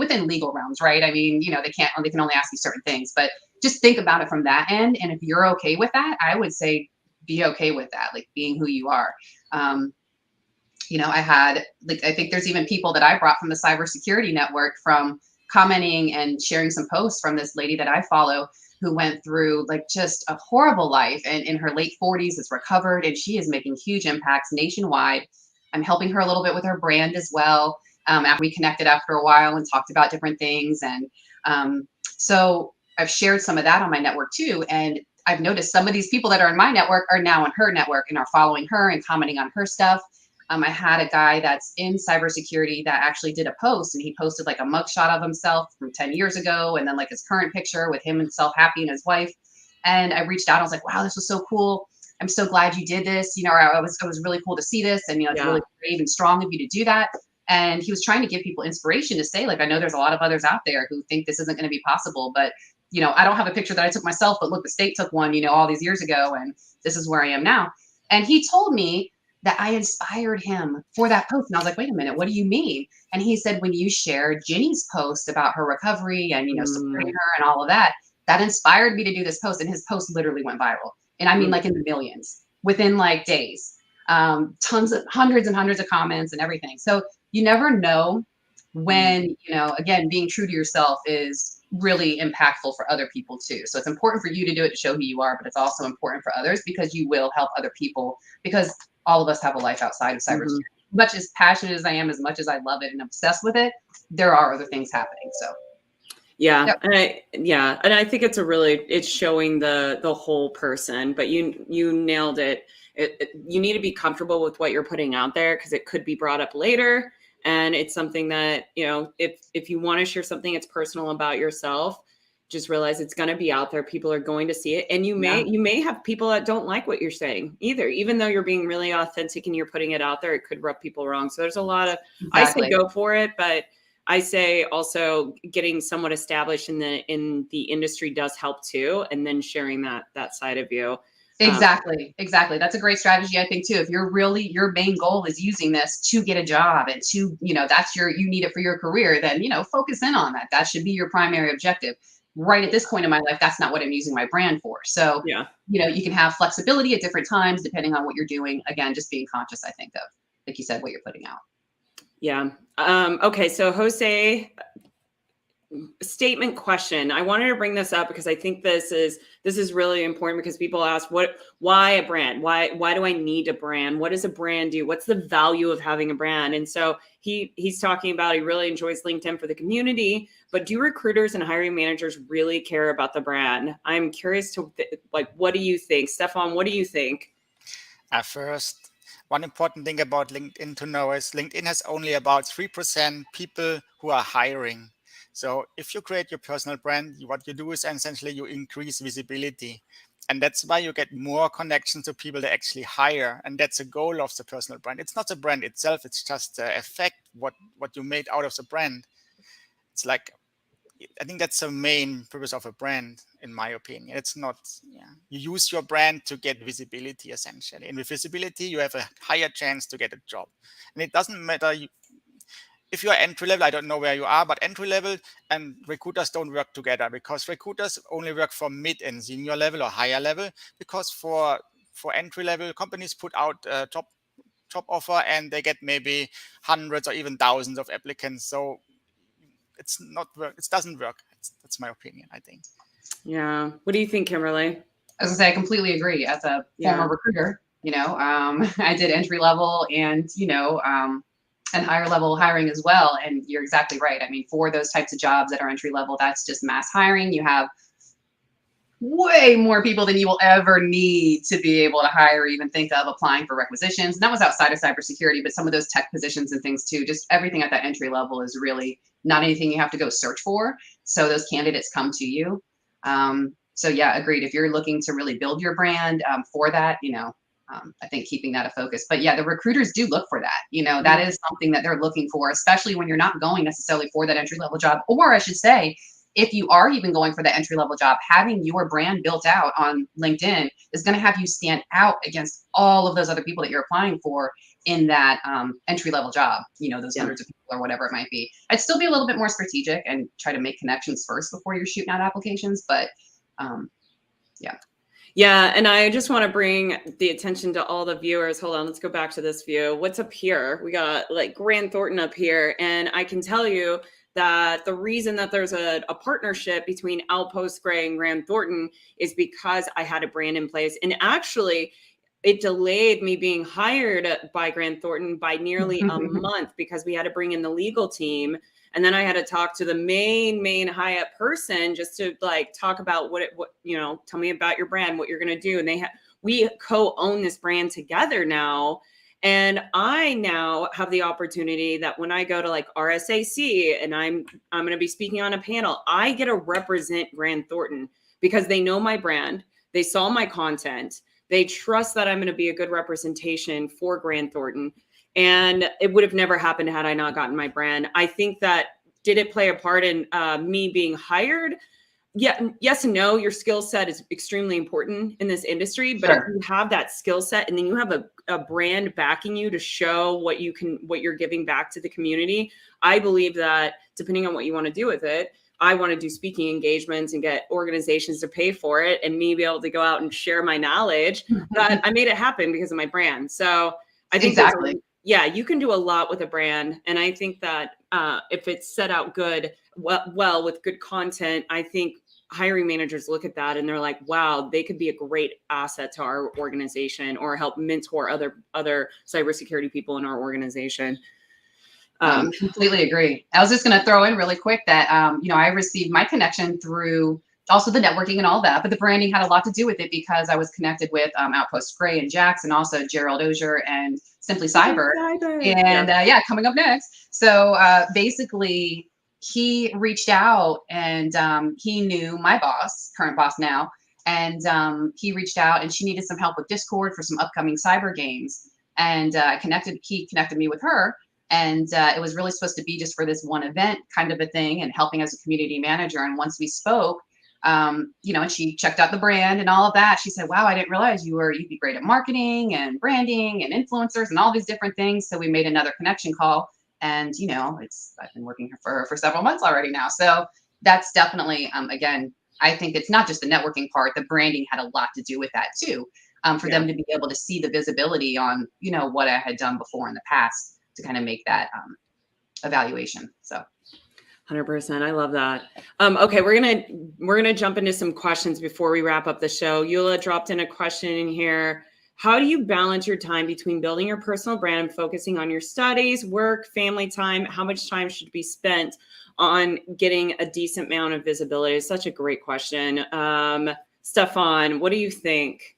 within legal realms, right? they can only ask you certain things, but just think about it from that end. And if you're okay with that, I would say be okay with that, like being who you are. I think there's even people that I brought from the cybersecurity network from commenting and sharing some posts from this lady that I follow who went through like just a horrible life, and in her late 40s has recovered, and she is making huge impacts nationwide. I'm helping her a little bit with her brand as well. After we connected after a while and talked about different things. And so I've shared some of that on my network too. And I've noticed some of these people that are in my network are now on her network and are following her and commenting on her stuff. I had a guy that's in cybersecurity that actually did a post, and he posted like a mugshot of himself from 10 years ago, and then like his current picture with him himself happy and his wife. And I reached out. I was like, wow, this was so cool. I'm so glad you did this, you know, or it was really cool to see this. And, you know, it's really brave and strong of you to do that. And he was trying to give people inspiration to say, like, I know there's a lot of others out there who think this isn't going to be possible, but, you know, I don't have a picture that I took myself, but look, the state took one, you know, all these years ago, and this is where I am now. And he told me that I inspired him for that post. And I was like, wait a minute, what do you mean? And he said, when you shared Ginny's post about her recovery and, you know, supporting her and all of that, that inspired me to do this post. And his post literally went viral. And I mean, like in the millions within like days, hundreds and hundreds of comments and everything. So you never know when, you know, again, being true to yourself is really impactful for other people too. So it's important for you to do it to show who you are, but it's also important for others because you will help other people, because all of us have a life outside of cybersecurity. Much as passionate as I am, as much as I love it and obsessed with it, there are other things happening. So yeah. Yep. And I think it's showing the whole person, but you nailed it. You need to be comfortable with what you're putting out there, because it could be brought up later. And it's something that, you know, if you want to share something that's personal about yourself, just realize it's going to be out there. People are going to see it. And you may have people that don't like what you're saying either, even though you're being really authentic and you're putting it out there, it could rub people wrong. So there's a lot of, I say go for it, but I say also getting somewhat established in the industry does help too. And then sharing that side of you. Exactly. That's a great strategy, I think, too. If you're really, your main goal is using this to get a job and to, you know, you need it for your career, then, you know, focus in on that. That should be your primary objective. Right at this point in my life, that's not what I'm using my brand for. So, you know, you can have flexibility at different times, depending on what you're doing. Again, just being conscious, I think, of, like you said, what you're putting out. Yeah. Okay. So Jose, statement question. I wanted to bring this up because I think this is really important, because people ask, why a brand? Why do I need a brand? What does a brand do? What's the value of having a brand? And so he's talking about, he really enjoys LinkedIn for the community, but do recruiters and hiring managers really care about the brand? I'm curious to what do you think? Stefan, what do you think? At first, one important thing about LinkedIn to know is LinkedIn has only about 3% people who are hiring. So if you create your personal brand, what you do is essentially you increase visibility. And that's why you get more connections to people that actually hire. And that's the goal of the personal brand. It's not the brand itself. It's just the effect, what you made out of the brand. It's like, I think that's the main purpose of a brand, in my opinion. It's not, you use your brand to get visibility, essentially. And with visibility, you have a higher chance to get a job. And it doesn't matter if you're entry level, I don't know where you are, but entry level and recruiters don't work together, because recruiters only work for mid and senior level or higher level, because for entry level, companies put out a job offer and they get maybe hundreds or even thousands of applicants. So it's not work. It doesn't work. That's my opinion, I think. Yeah. What do you think, Kimberly? As I say, I completely agree. As a former recruiter, you know, I did entry level and, you know, and higher level hiring as well. And you're exactly right. I mean, for those types of jobs that are entry level, that's just mass hiring. You have way more people than you will ever need to be able to hire or even think of applying for requisitions. And that was outside of cybersecurity, but some of those tech positions and things too, just everything at that entry level is really not anything you have to go search for. So those candidates come to you. So yeah, agreed. If you're looking to really build your brand for that, you know, I think keeping that a focus. But yeah, the recruiters do look for that. You know, that is something that they're looking for, especially when you're not going necessarily for that entry level job. Or I should say, if you are even going for the entry level job, having your brand built out on LinkedIn is going to have you stand out against all of those other people that you're applying for in that entry level job, you know, those hundreds of people or whatever it might be. I'd still be a little bit more strategic and try to make connections first before you're shooting out applications. But yeah. And I just want to bring the attention to all the viewers. Hold on, let's go back to this view. What's up here? We got like Grant Thornton up here. And I can tell you that the reason that there's a partnership between Outpost Gray and Grant Thornton is because I had a brand in place. And actually, it delayed me being hired by Grant Thornton by nearly a month, because we had to bring in the legal team. And then I had to talk to the main high up person just to like talk about what you know, tell me about your brand, what you're going to do. And we co-own this brand together now. And I now have the opportunity that when I go to like RSAC and I'm going to be speaking on a panel, I get to represent Grant Thornton because they know my brand. They saw my content. They trust that I'm going to be a good representation for Grant Thornton. And it would have never happened had I not gotten my brand. I think that, did it play a part in me being hired? Yeah, yes and no. Your skill set is extremely important in this industry, but if you have that skill set and then you have a brand backing you to show what you're giving back to the community, I believe that depending on what you want to do with it, I want to do speaking engagements and get organizations to pay for it, and me be able to go out and share my knowledge that I made it happen because of my brand. So I think exactly. Yeah, you can do a lot with a brand. And I think that if it's set out good, well, with good content, I think hiring managers look at that and they're like, wow, they could be a great asset to our organization or help mentor other cybersecurity people in our organization. Completely agree. I was just going to throw in really quick that, I received my connection through also the networking and all that, but the branding had a lot to do with it because I was connected with Outpost Gray and Jax, and also Gerald Ozier and Simply Cyber. And coming up next. So basically he reached out and he knew my boss, current boss now, and he reached out and she needed some help with Discord for some upcoming cyber games. And he connected me with her. And it was really supposed to be just for this one event kind of a thing and helping as a community manager. And once we spoke, and she checked out the brand and all of that. She said, wow, I didn't realize you'd be great at marketing and branding and influencers and all these different things. So we made another connection call, and, I've been working for several months already now. So that's definitely, again, I think it's not just the networking part, the branding had a lot to do with that too, for them to be able to see the visibility on, what I had done before in the past to kind of make that evaluation. So 100%. I love that. Okay, we're gonna jump into some questions before we wrap up the show. Eula dropped in a question in here. How do you balance your time between building your personal brand and focusing on your studies, work, family time? How much time should be spent on getting a decent amount of visibility? It's such a great question. Stefan, what do you think?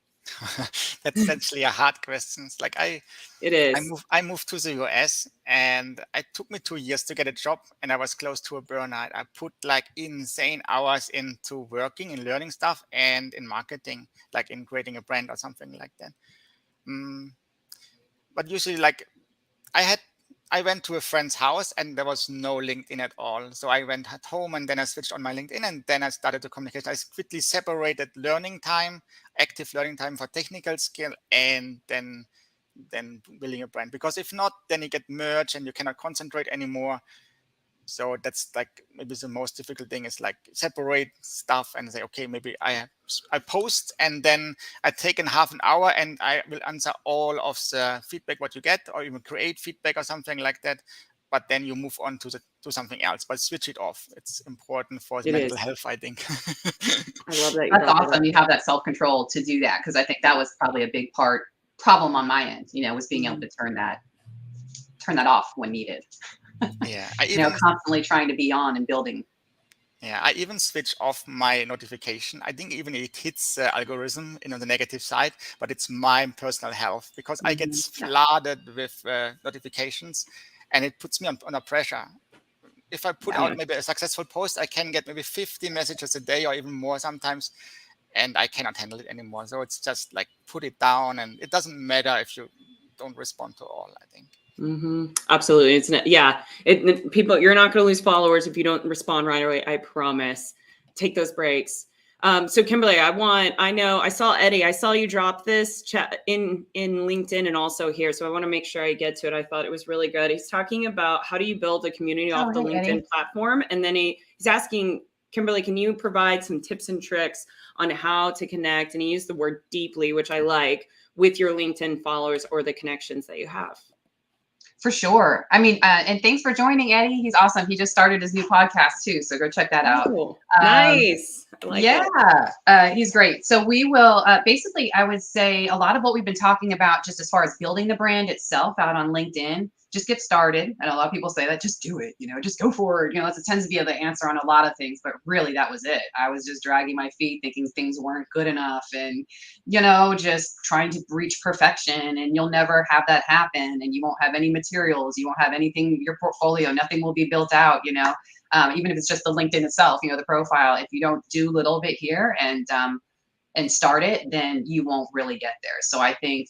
That's actually a hard question. Like it is. I moved to the US, and it took me 2 years to get a job, and I was close to a burnout. I put like insane hours into working and learning stuff and in marketing, like in creating a brand or something like that. But usually, like I went to a friend's house and there was no LinkedIn at all. So I went at home and then I switched on my LinkedIn, and then I started to communicate. I quickly separated learning time, active learning time for technical skill, and then building a brand. Because if not, then you get merged and you cannot concentrate anymore. So that's like maybe the most difficult thing is like separate stuff and say, okay, maybe I post and then I take in half an hour and I will answer all of the feedback what you get, or even create feedback or something like that. But then you move on to something else, but switch it off. It's important for the mental health, I think. I love that. That's awesome. You have that self-control to do that, because I think that was probably a big problem on my end, was being able to turn that off when needed. Yeah, constantly trying to be on and building. Yeah, I even switch off my notification. I think even it hits the algorithm on the negative side, but it's my personal health, because I get flooded with notifications, and it puts me under pressure. If I put out maybe a successful post, I can get maybe 50 messages a day or even more sometimes, and I cannot handle it anymore. So it's just like put it down, and it doesn't matter if you don't respond to all, I think. Absolutely. It's not, people, you're not going to lose followers if you don't respond right away. I promise. Take those breaks. So Kimberly, I saw Eddie, I saw you drop this chat in LinkedIn and also here. So I want to make sure I get to it. I thought it was really good. He's talking about how do you build a community off the LinkedIn Eddie. platform. And then he's asking, Kimberly, can you provide some tips and tricks on how to connect? And he used the word deeply, which I like, with your LinkedIn followers or the connections that you have. For sure. I mean, and thanks for joining, Eddie. He's awesome. He just started his new podcast too, so go check that out. Nice. He's great. So we will basically, I would say a lot of what we've been talking about just as far as building the brand itself out on LinkedIn, just get started. And a lot of people say that, just do it, just go forward. That tends to be the answer on a lot of things, but really that was it. I was just dragging my feet thinking things weren't good enough and, just trying to reach perfection, and you'll never have that happen, and you won't have any materials. You won't have anything, your portfolio, nothing will be built out, even if it's just the LinkedIn itself, the profile, if you don't do a little bit here and, and start it, then you won't really get there. So I think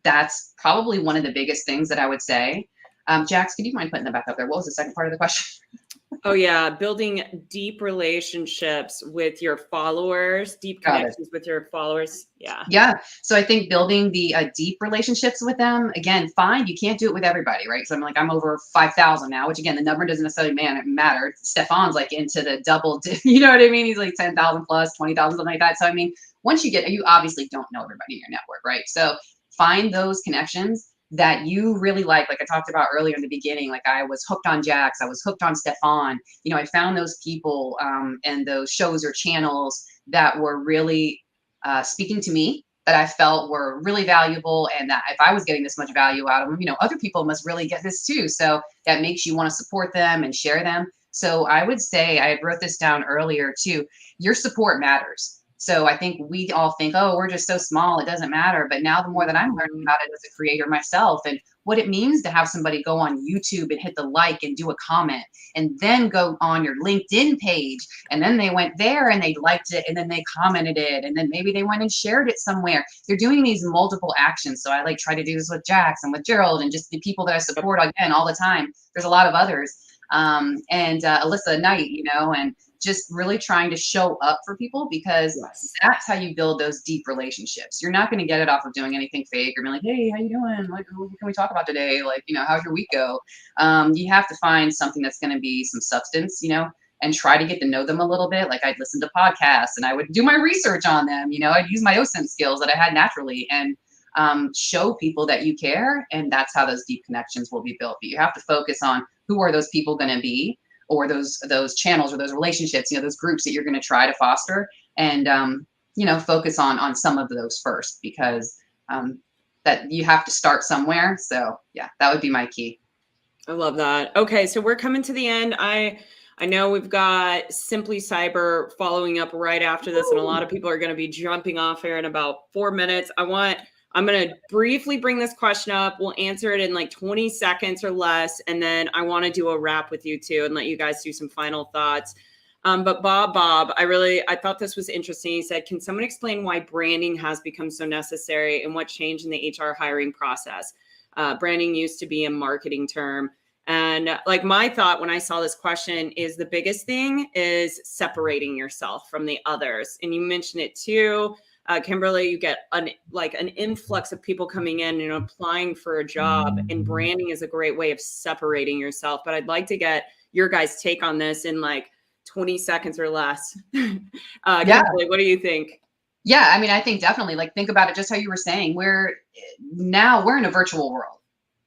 that's probably one of the biggest things that I would say. Jax, could you mind putting that back up there? What was the second part of the question? Oh yeah, building deep relationships with your followers, deep connections with your followers. Yeah. Yeah. So I think building the deep relationships with them, again, fine. You can't do it with everybody, right? So I'm over 5,000 now, which again, the number doesn't necessarily matter. Stefan's like into the double, you know what I mean? He's like 10,000 plus 20,000, something like that. So I mean, once you obviously don't know everybody in your network, right? So find those connections that you really like I talked about earlier in the beginning. Like I was hooked on Jax, I was hooked on Stefan. I found those people and those shows or channels that were really speaking to me, that I felt were really valuable, and that if I was getting this much value out of them, other people must really get this too. So that makes you want to support them and share them. So I would say, I wrote this down earlier too, your support matters. So I think we all think, oh, we're just so small, it doesn't matter. But now the more that I'm learning about it as a creator myself, and what it means to have somebody go on YouTube and hit the like and do a comment, and then go on your LinkedIn page, and then they went there and they liked it, and then they commented it, and then maybe they went and shared it somewhere. They're doing these multiple actions. So I try to do this with Jax and with Gerald and just the people that I support again all the time. There's a lot of others. And Alyssa Knight, and just really trying to show up for people, because that's how you build those deep relationships. You're not going to get it off of doing anything fake or being like, hey, how you doing? What can we talk about today? How's your week go? You have to find something that's going to be some substance, and try to get to know them a little bit. I'd listen to podcasts and I would do my research on them. I'd use my OSINT skills that I had naturally, and show people that you care. And that's how those deep connections will be built. But you have to focus on who are those people going to be, or those channels or those relationships, those groups that you're going to try to foster, and focus on some of those first, because that you have to start somewhere. So yeah, that would be my key. I love that. Okay, so we're coming to the end. I know we've got Simply Cyber following up right after this, and a lot of people are going to be jumping off here in about 4 minutes. I'm going to briefly bring this question up. We'll answer it in 20 seconds or less. And then I want to do a wrap with you too and let you guys do some final thoughts. But Bob, I thought this was interesting. He said, can someone explain why branding has become so necessary and what changed in the HR hiring process? Branding used to be a marketing term. And my thought when I saw this question is the biggest thing is separating yourself from the others. And you mentioned it too. Kimberly, you get an influx of people coming in and applying for a job, and branding is a great way of separating yourself. But I'd like to get your guys' take on this in 20 seconds or less. Kimberly, what do you think? Yeah, I mean, I think definitely, think about it just how you were saying. We're in a virtual world.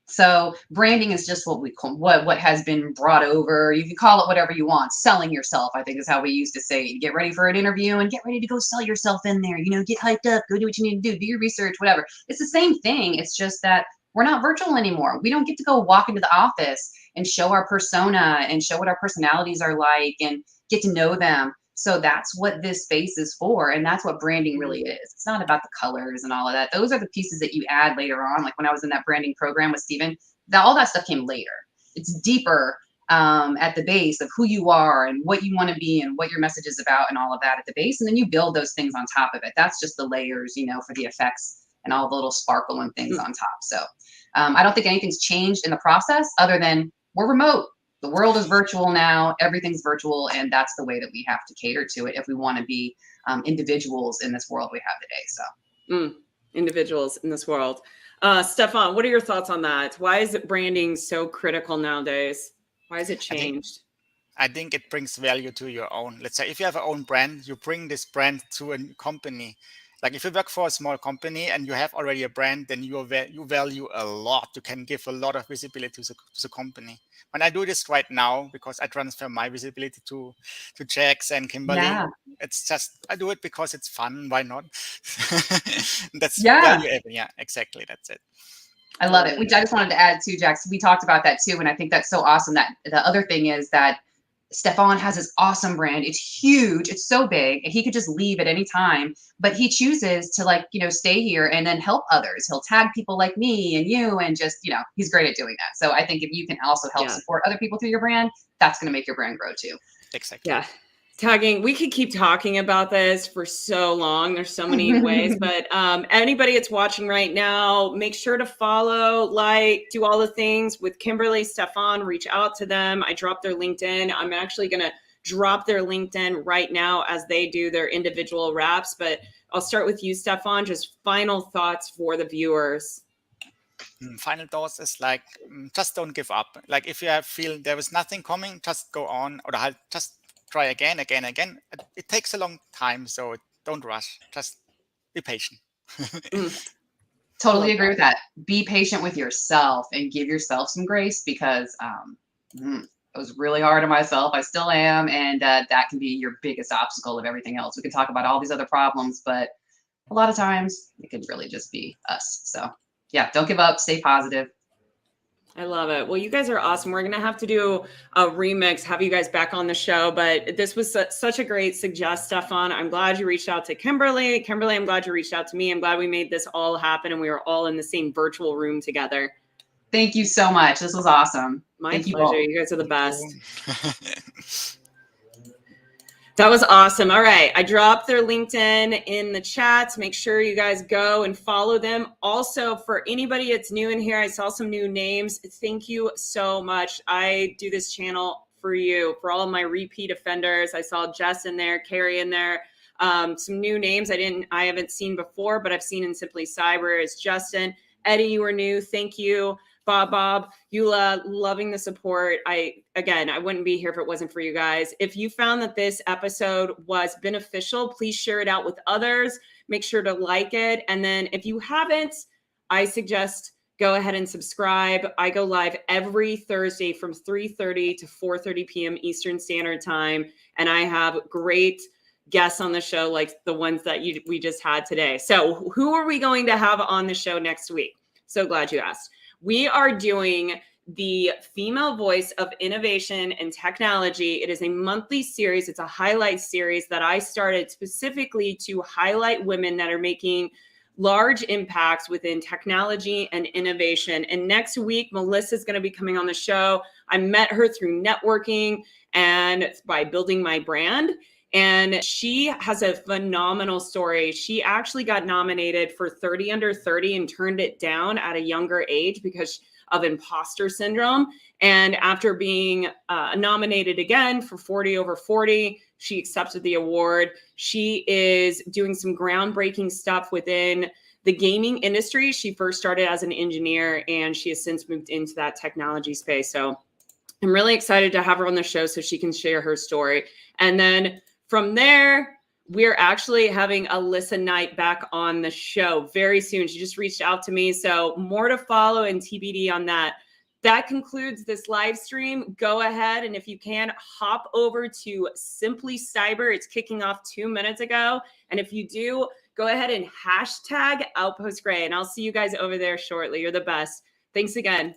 So branding is just what has been brought over. You can call it whatever you want. Selling yourself, I think, is how we used to say it. Get ready for an interview and get ready to go sell yourself in there. Get hyped up, go do what you need to do your research, whatever. It's the same thing. It's just that we're not virtual anymore. We don't get to go walk into the office and show our persona and show what our personalities are like and get to know them. So that's what this space is for. And that's what branding really is. It's not about the colors and all of that. Those are the pieces that you add later on. When I was in that branding program with Steven, all that stuff came later. It's deeper at the base of who you are and what you want to be and what your message is about and all of that at the base. And then you build those things on top of it. That's just the layers, for the effects and all the little sparkle and things on top. So I don't think anything's changed in the process other than we're remote. The world is virtual now. Everything's virtual. And that's the way that we have to cater to it if we want to be individuals in this world we have today. So individuals in this world. Stefan, what are your thoughts on that? Why is branding so critical nowadays? Why has it changed? I think it brings value to your own. Let's say if you have your own brand, you bring this brand to a company. If you work for a small company and you have already a brand, then you value a lot. You can give a lot of visibility to the company. When I do this right now, because I transfer my visibility to Jax and Kimberly, it's just, I do it because it's fun. Why not? That's value added. Yeah, exactly. That's it. I love it. I just wanted to add too, Jax, we talked about that too. And I think that's so awesome. That the other thing is that Stefan has his awesome brand. It's huge. It's so big. And he could just leave at any time, but he chooses to stay here and then help others. He'll tag people like me and you, and just, he's great at doing that. So I think if you can also help support other people through your brand, that's going to make your brand grow too. Exactly. Yeah. tagging. We could keep talking about this for so long. There's so many ways, but anybody that's watching right now, make sure to follow, like, do all the things with Kimberly, Stefan, reach out to them. I dropped their LinkedIn. I'm actually going to drop their LinkedIn right now as they do their individual wraps, but I'll start with you, Stefan. Just final thoughts for the viewers. Final thoughts is like, just don't give up. Like if you feel there was nothing coming, just go on, or just try again. It takes a long time, so don't rush. Just be patient. Totally agree with that. Be patient with yourself and give yourself some grace, because it was really hard on myself. I still am, and that can be your biggest obstacle of everything else. We can talk about all these other problems, but a lot of times it could really just be us. So yeah, don't give up. Stay positive. I love it. Well, you guys are awesome. We're going to have to do a remix, have you guys back on the show. But this was such a great suggest, Stefan. I'm glad you reached out to Kimberly. Kimberly, I'm glad you reached out to me. I'm glad we made this all happen and we were all in the same virtual room together. Thank you so much. This was awesome. My pleasure. You guys are the best. That was awesome. All right. I dropped their LinkedIn in the chat. Make sure you guys go and follow them. Also, for anybody that's new in here, I saw some new names. Thank you so much. I do this channel for you, for all of my repeat offenders. I saw Jess in there, Carrie in there. Some new names I haven't seen before, but I've seen in Simply Cyber is Justin. Eddie, you were new. Thank you. Bob, Eula, loving the support. I wouldn't be here if it wasn't for you guys. If you found that this episode was beneficial, please share it out with others. Make sure to like it. And then if you haven't, I suggest go ahead and subscribe. I go live every Thursday from 3:30 to 4:30 p.m. Eastern Standard Time. And I have great guests on the show like the ones that we just had today. So who are we going to have on the show next week? So glad you asked. We are doing the Female Voice of Innovation and Technology. It is a monthly series. It's a highlight series that I started specifically to highlight women that are making large impacts within technology and innovation. And next week, Melissa's going to be coming on the show. I met her through networking and by building my brand. And she has a phenomenal story. She actually got nominated for 30 Under 30 and turned it down at a younger age because of imposter syndrome. And after being nominated again for 40 Over 40, she accepted the award. She is doing some groundbreaking stuff within the gaming industry. She first started as an engineer and she has since moved into that technology space. So I'm really excited to have her on the show so she can share her story. And then from there, we're actually having Alyssa Knight back on the show very soon. She just reached out to me. So more to follow and TBD on that. That concludes this live stream. Go ahead and if you can, hop over to Simply Cyber. It's kicking off 2 minutes ago. And if you do, go ahead and hashtag Outpost Gray. And I'll see you guys over there shortly. You're the best. Thanks again.